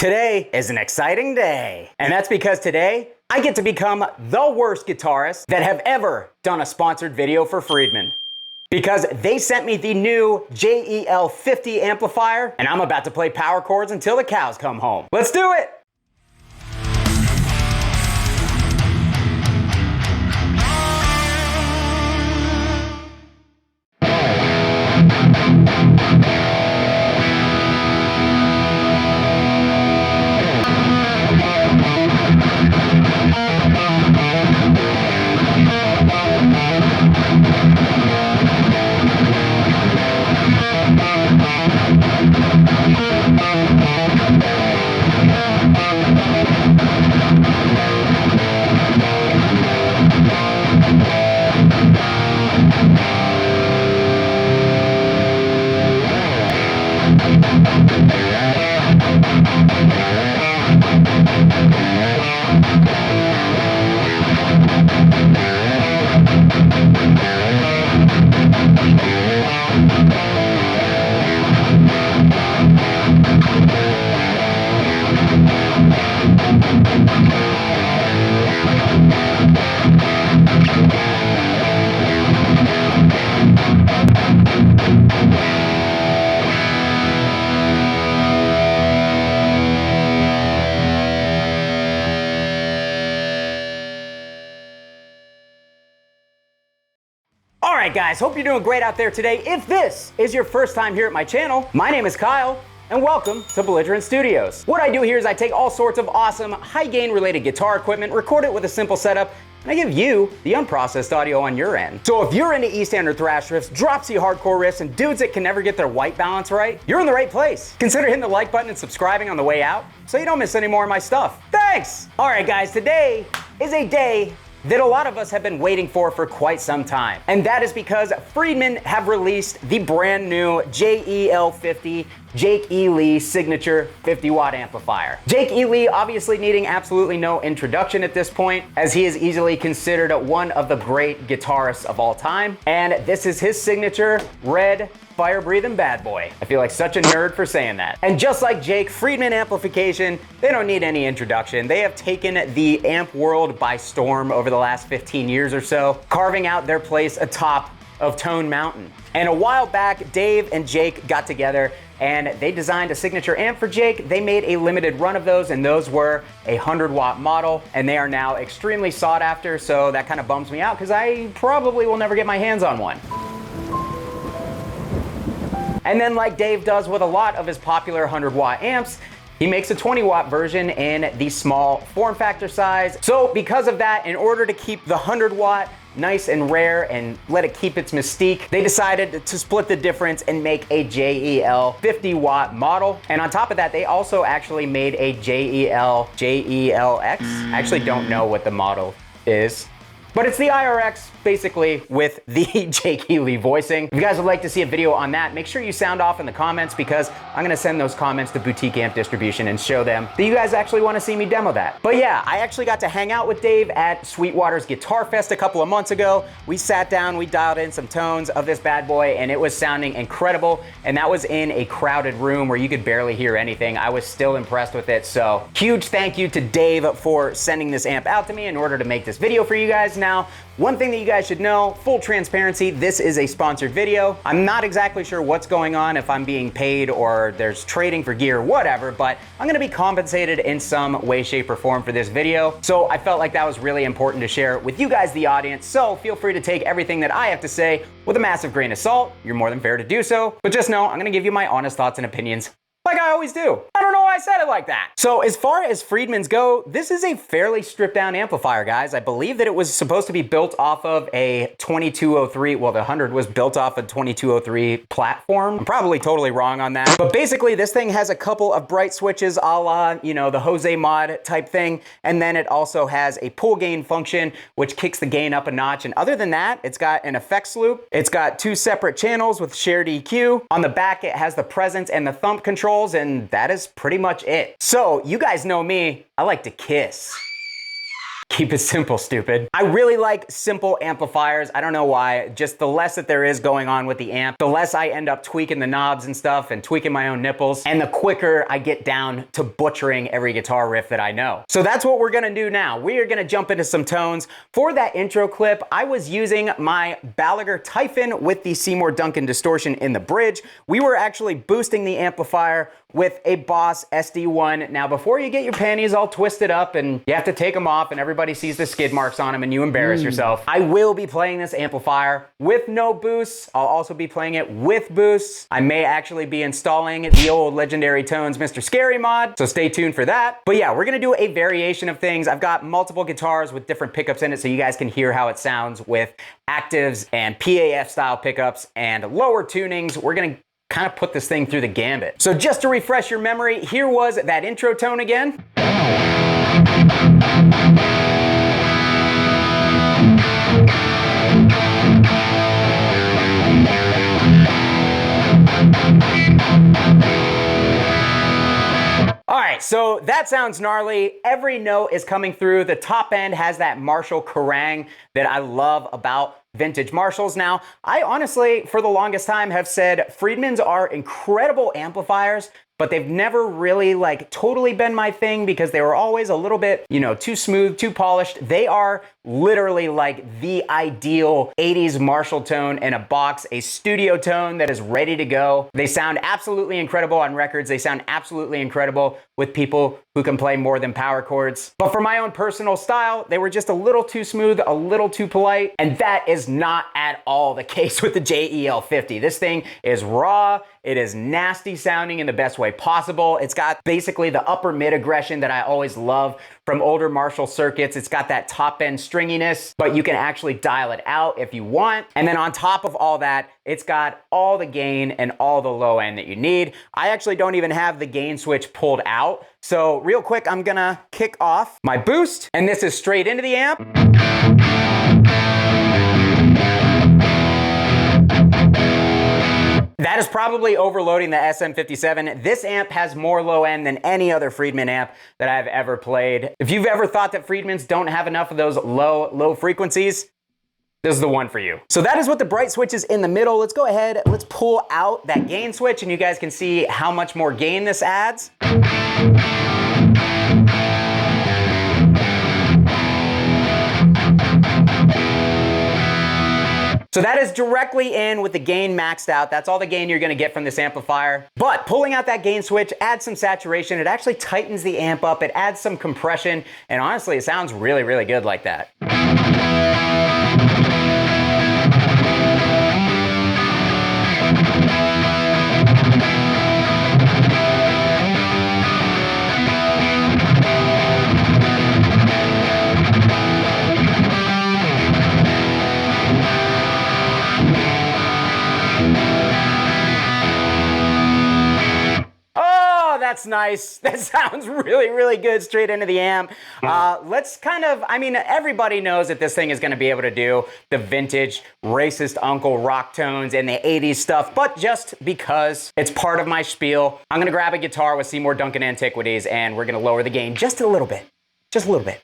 Today is an exciting day, and that's because today I get to become the worst guitarist that have ever done a sponsored video for Friedman. Because they sent me the new JEL50 amplifier, and I'm about to play power chords until the cows come home. Let's do it! Alright guys, hope you're doing great out there today. If this is your first time here at my channel, my name is Kyle, and welcome to Belligerent Studios. What I do here is I take all sorts of awesome, high-gain related guitar equipment, record it with a simple setup, and I give you the unprocessed audio on your end. So if you're into E-standard thrash riffs, dropsy hardcore riffs, and dudes that can never get their white balance right, you're in the right place. Consider hitting the like button and subscribing on the way out so you don't miss any more of my stuff. Thanks! Alright guys, today is a day that a lot of us have been waiting for quite some time. And that is because Friedman have released the brand new JEL50 Jake E. Lee signature 50-watt amplifier. Jake E. Lee obviously needing absolutely no introduction at this point, as he is easily considered one of the great guitarists of all time. And this is his signature red fire-breathing bad boy. I feel like such a nerd for saying that. And just like Jake, Friedman amplification, they don't need any introduction. They have taken the amp world by storm over the last 15 years or so, carving out their place atop of Tone Mountain. And a while back, Dave and Jake got together and they designed a signature amp for Jake. They made a limited run of those, and those were a 100-watt model, and they are now extremely sought after, so that kind of bums me out because I probably will never get my hands on one. And then like Dave does with a lot of his popular 100-watt amps, he makes a 20-watt version in the small form factor size. So because of that, in order to keep the 100-watt nice and rare and let it keep its mystique, they decided to split the difference and make a JEL 50-watt model. And on top of that, they also actually made a JELX. I actually don't know what the model is, but it's the IRX, basically, with the Jake E. Lee voicing. If you guys would like to see a video on that, make sure you sound off in the comments, because I'm gonna send those comments to Boutique Amp Distribution and show them that you guys actually wanna see me demo that. But yeah, I actually got to hang out with Dave at Sweetwater's Guitar Fest a couple of months ago. We sat down, we dialed in some tones of this bad boy, and it was sounding incredible. And that was in a crowded room where you could barely hear anything. I was still impressed with it. So huge thank you to Dave for sending this amp out to me in order to make this video for you guys. Now, one thing that you guys should know, full transparency, this is a sponsored video. I'm not exactly sure what's going on, if I'm being paid or there's trading for gear, whatever, but I'm gonna be compensated in some way, shape, or form for this video. So I felt like that was really important to share with you guys, the audience. So feel free to take everything that I have to say with a massive grain of salt. You're more than fair to do so, but just know I'm gonna give you my honest thoughts and opinions, like I always do. I don't know why I said it like that. So as far as Friedman's go, this is a fairly stripped down amplifier, guys. I believe that it was supposed to be built off of a 2203, well, the 100 was built off a 2203 platform. I'm probably totally wrong on that. But basically this thing has a couple of bright switches a la, you know, the Jose Mod type thing. And then it also has a pull gain function, which kicks the gain up a notch. And other than that, it's got an effects loop. It's got two separate channels with shared EQ. On the back, it has the presence and the thumb control, and that is pretty much it. So you guys know me, I like to kiss. Keep it simple, stupid. I really like simple amplifiers. I don't know why. Just the less that there is going on with the amp, the less I end up tweaking the knobs and stuff and tweaking my own nipples, and the quicker I get down to butchering every guitar riff that I know. So that's what we're gonna do now. We are gonna jump into some tones. For that intro clip, I was using my Balaguer Typhon with the Seymour Duncan distortion in the bridge. We were actually boosting the amplifier with a Boss SD1. Now, before you get your panties all twisted up and you have to take them off and everybody sees the skid marks on them and you embarrass yourself, I will be playing this amplifier with no boosts. I'll also be playing it with boosts. I may actually be installing the old Legendary Tones Mr. Scary mod, so stay tuned for that. But yeah, we're gonna do a variation of things. I've got multiple guitars with different pickups in it so you guys can hear how it sounds with actives and PAF style pickups and lower tunings. We're gonna kind of put this thing through the gambit. So just to refresh your memory, here was that intro tone again. All right, so that sounds gnarly. Every note is coming through. The top end has that Marshall Kerrang that I love about vintage Marshalls. Now, I honestly, for the longest time, have said Friedmans are incredible amplifiers, but they've never really totally been my thing because they were always a little bit, too smooth, too polished. They are literally like the ideal 80s Marshall tone in a box, a studio tone that is ready to go. They sound absolutely incredible on records. They sound absolutely incredible with people who can play more than power chords. But for my own personal style, they were just a little too smooth, a little too polite, and that is not at all the case with the JEL50. This thing is raw, it is nasty sounding in the best way possible. It's got basically the upper mid aggression that I always love from older Marshall circuits. It's got that top end stringiness, but you can actually dial it out if you want. And then on top of all that, it's got all the gain and all the low end that you need. I actually don't even have the gain switch pulled out. So real quick, I'm gonna kick off my boost, and this is straight into the amp. That is probably overloading the SM57. This amp has more low end than any other Friedman amp that I've ever played. If you've ever thought that Friedmans don't have enough of those low frequencies, this is the one for you. So that is what the bright switch is in the middle. Let's go ahead, let's pull out that gain switch and you guys can see how much more gain this adds. So that is directly in with the gain maxed out. That's all the gain you're gonna get from this amplifier. But pulling out that gain switch adds some saturation. It actually tightens the amp up. It adds some compression. And honestly, it sounds really, really good like that. That's nice. That sounds really, really good straight into the amp. Let's kind of, everybody knows that this thing is going to be able to do the vintage racist uncle rock tones and the 80s stuff, but just because it's part of my spiel, I'm going to grab a guitar with Seymour Duncan Antiquities and we're going to lower the gain just a little bit. Just a little bit.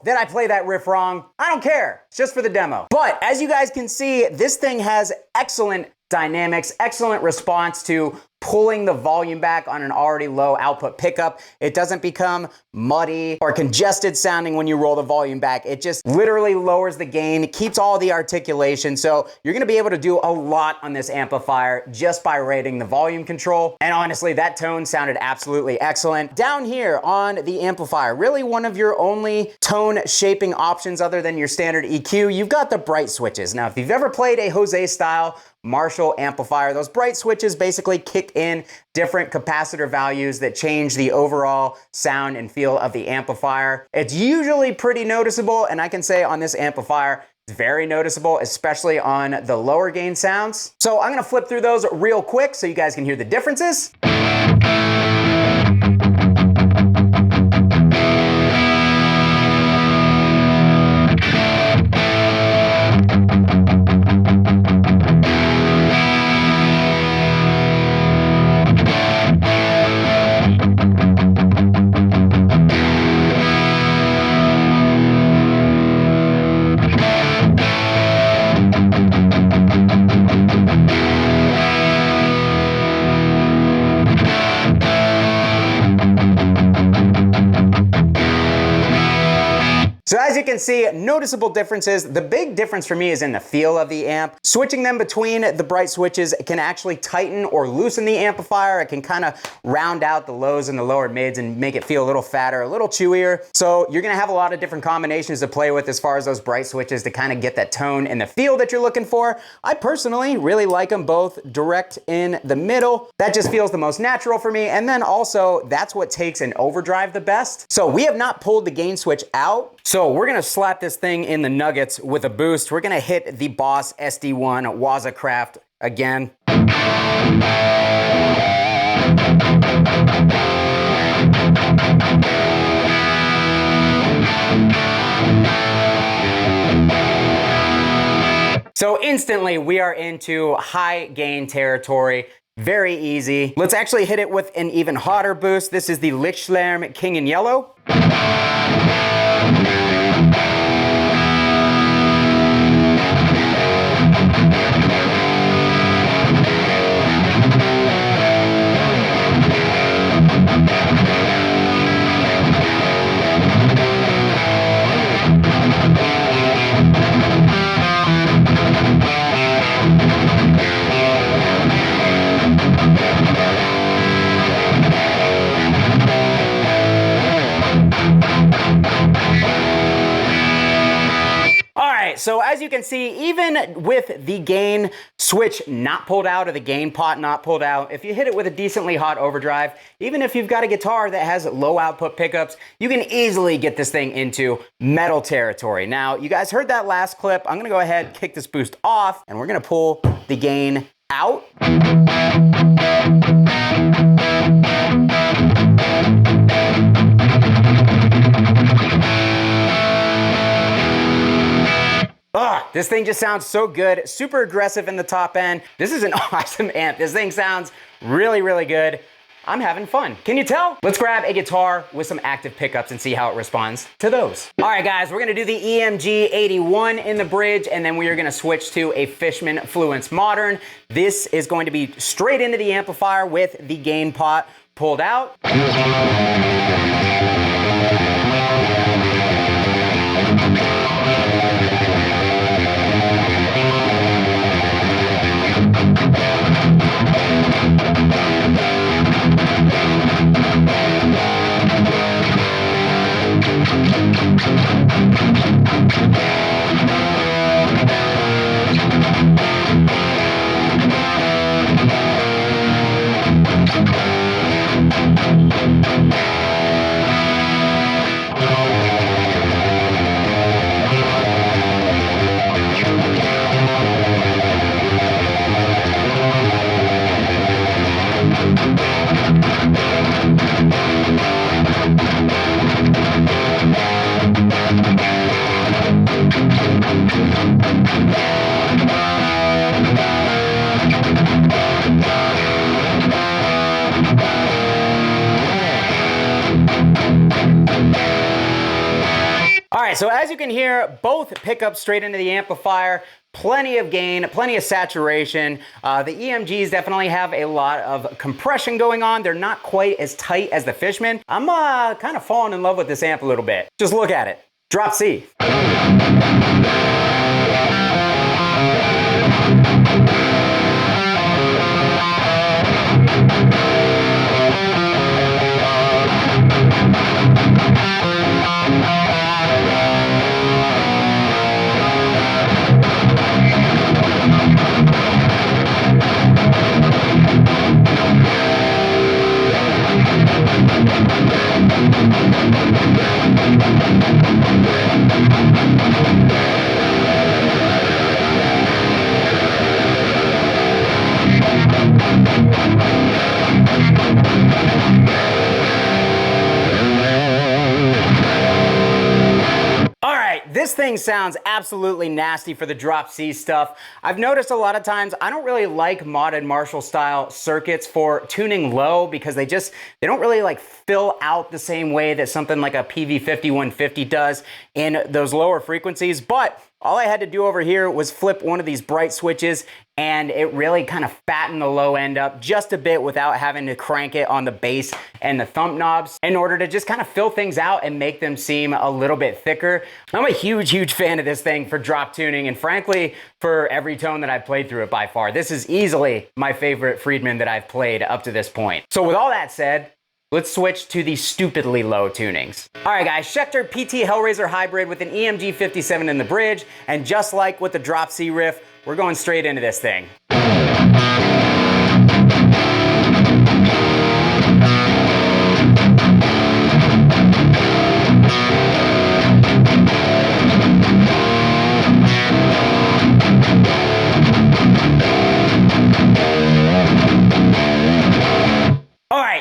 That I play that riff wrong. I don't care. It's just for the demo. But as you guys can see, this thing has excellent dynamics, excellent response to pulling the volume back on an already low output pickup. It doesn't become muddy or congested sounding when you roll the volume back. It just literally lowers the gain, keeps all the articulation. So you're gonna be able to do a lot on this amplifier just by rating the volume control. And honestly, that tone sounded absolutely excellent. Down here on the amplifier, really one of your only tone shaping options other than your standard EQ, you've got the bright switches. Now, if you've ever played a Jose style Marshall differential amplifier. Those bright switches basically kick in different capacitor values that change the overall sound and feel of the amplifier. It's usually pretty noticeable, and I can say on this amplifier, it's very noticeable, especially on the lower gain sounds. So I'm gonna flip through those real quick so you guys can hear the differences. So as you can see, noticeable differences. The big difference for me is in the feel of the amp. Switching them between the bright switches can actually tighten or loosen the amplifier. It can kind of round out the lows and the lower mids and make it feel a little fatter, a little chewier. So you're gonna have a lot of different combinations to play with as far as those bright switches to kind of get that tone and the feel that you're looking for. I personally really like them both direct in the middle. That just feels the most natural for me. And then also, that's what takes an overdrive the best. So we have not pulled the gain switch out. So we're gonna slap this thing in the nuggets with a boost. We're gonna hit the Boss SD1 Wazacraft again. So instantly we are into high gain territory. Very easy. Let's actually hit it with an even hotter boost. This is the Lichtschlerm King in Yellow. So as you can see, even with the gain switch not pulled out or the gain pot not pulled out, if you hit it with a decently hot overdrive, even if you've got a guitar that has low output pickups, you can easily get this thing into metal territory. Now, you guys heard that last clip. I'm gonna go ahead, kick this boost off, and we're gonna pull the gain out. This thing just sounds so good, super aggressive in the top end. This is an awesome amp. This thing sounds really, really good. I'm having fun. Can you tell? Let's grab a guitar with some active pickups and see how it responds to those. All right, guys, we're gonna do the EMG 81 in the bridge, and then we are gonna switch to a Fishman Fluence Modern. This is going to be straight into the amplifier with the gain pot pulled out. All right, so as you can hear, both pickups straight into the amplifier, plenty of gain, plenty of saturation. The EMGs definitely have a lot of compression going on. They're not quite as tight as the Fishman. I'm kind of falling in love with this amp a little bit. Just look at it. Drop C. This thing sounds absolutely nasty for the drop C stuff. I've noticed a lot of times I don't really like modded Marshall style circuits for tuning low because they don't really like fill out the same way that something like a PV50 150 does in those lower frequencies. But all I had to do over here was flip one of these bright switches and it really kind of fattened the low end up just a bit without having to crank it on the bass and the thumb knobs in order to just kind of fill things out and make them seem a little bit thicker. I'm a huge fan of this thing for drop tuning, and frankly, for every tone that I've played through it by far. This is easily my favorite Friedman that I've played up to this point. So with all that said, let's switch to the stupidly low tunings. All right guys, Schecter PT Hellraiser Hybrid with an EMG 57 in the bridge, and just like with the drop C riff, we're going straight into this thing.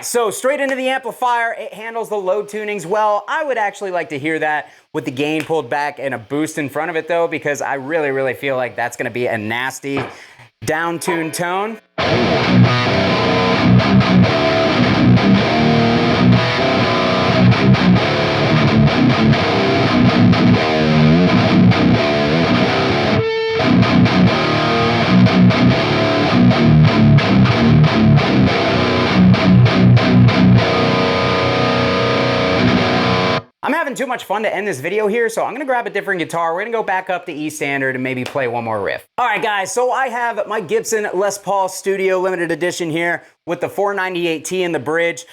So straight into the amplifier, it handles the low tunings well. I would actually like to hear that with the gain pulled back and a boost in front of it though, because I really feel like that's gonna be a nasty down-tuned tone. I'm having too much fun to end this video here, so I'm gonna grab a different guitar. We're gonna go back up to E standard and maybe play one more riff. All right, guys, so I have my Gibson Les Paul Studio Limited Edition here with the 498T in the bridge.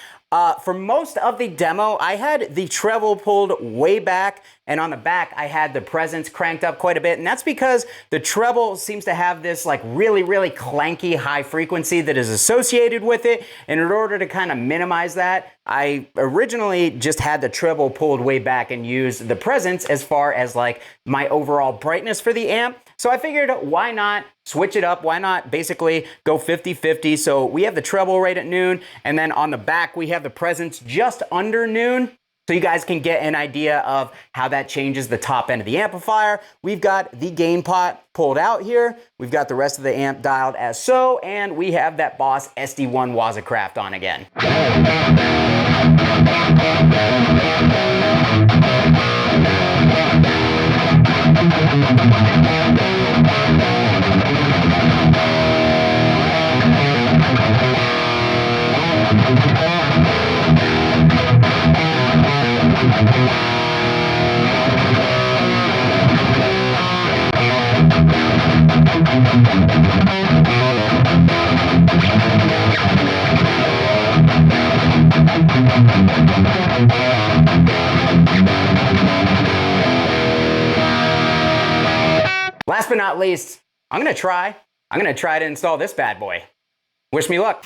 For most of the demo, I had the treble pulled way back, and on the back, I had the presence cranked up quite a bit, and that's because the treble seems to have this like really clanky high frequency that is associated with it, and in order to kind of minimize that, I originally just had the treble pulled way back and used the presence as far as like my overall brightness for the amp. So I figured, why not switch it up? Why not basically go 50-50? So we have the treble right at noon, and then on the back, we have the presence just under noon. So you guys can get an idea of how that changes the top end of the amplifier. We've got the gain pot pulled out here. We've got the rest of the amp dialed as so, and we have that Boss SD1 Wazacraft on again. Last but not least, I'm gonna try to install this bad boy. Wish me luck.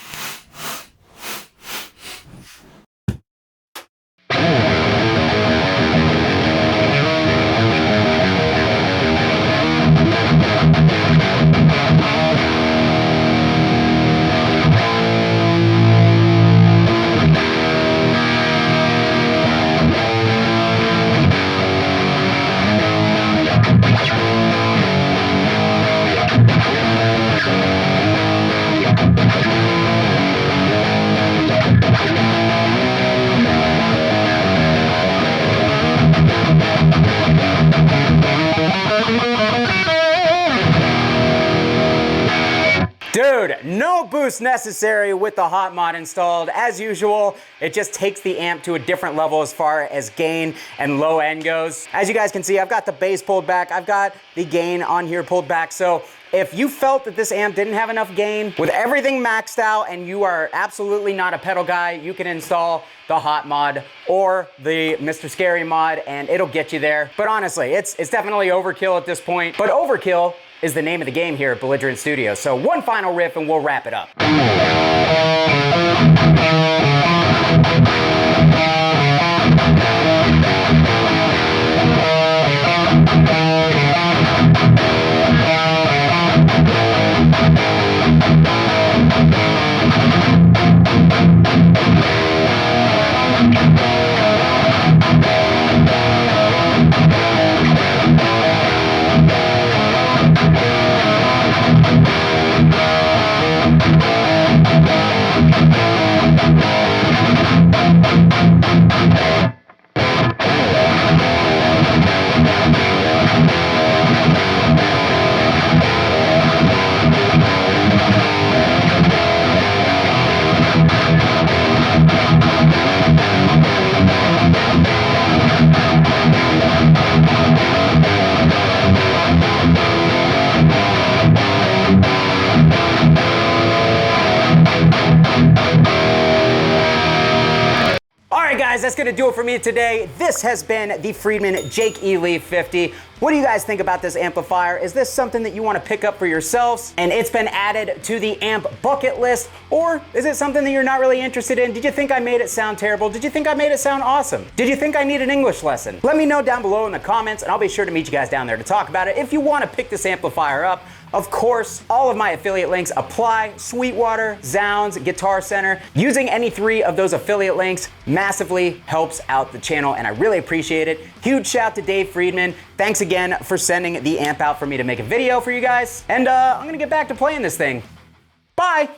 Dude, no boost necessary with the hot mod installed. As usual, it just takes the amp to a different level as far as gain and low end goes. As you guys can see, I've got the bass pulled back. I've got the gain on here pulled back. So if you felt that this amp didn't have enough gain, with everything maxed out and you are absolutely not a pedal guy, you can install the hot mod or the Mr. Scary mod and it'll get you there. But honestly, it's definitely overkill at this point. But overkill is the name of the game here at Belligerent Studios. So one final riff and we'll wrap it up. guys, that's gonna do it for me today. This has been the Friedman JEL50. What do you guys think about this amplifier? Is this something that you want to pick up for yourselves and it's been added to the amp bucket list? Or is it something that you're not really interested in? Did you think I made it sound terrible? Did you think I made it sound awesome? Did you think I need an English lesson? Let me know down below in the comments and I'll be sure to meet you guys down there to talk about it. If you want to pick this amplifier up, of course, all of my affiliate links apply. Sweetwater, Zounds, Guitar Center. Using any 3 of those affiliate links massively helps out the channel and I really appreciate it. Huge shout to Dave Friedman. Thanks again for sending the amp out for me to make a video for you guys. And I'm gonna get back to playing this thing. Bye!